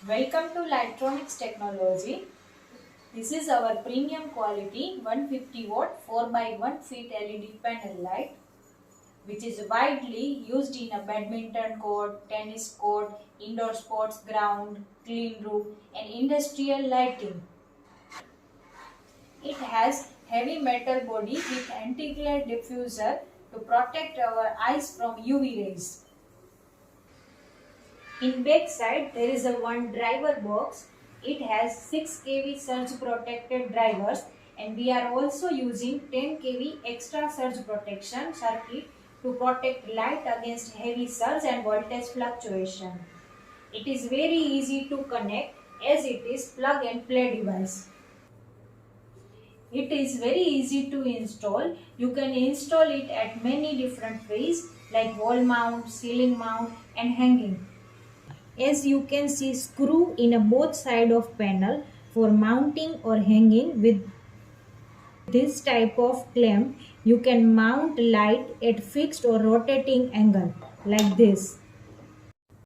Welcome to electronics technology. This is our premium quality 150 watt 4 by 1 feet LED panel light, which is widely used in a badminton court, tennis court, indoor sports ground, clean room and industrial lighting. It has heavy metal body with antiglare diffuser to protect our eyes from UV rays. In back side there is a one driver box. It has 6 kV surge protected drivers and we are also using 10 kV extra surge protection circuit to protect light against heavy surge and voltage fluctuation. It is very easy to connect as it is plug and play device. It is very easy to install. You can install it at many different ways like wall mount, ceiling mount and hanging. As you can see, screw in a both side of panel for mounting or hanging. With this type of clamp, you can mount light at fixed or rotating angle like this.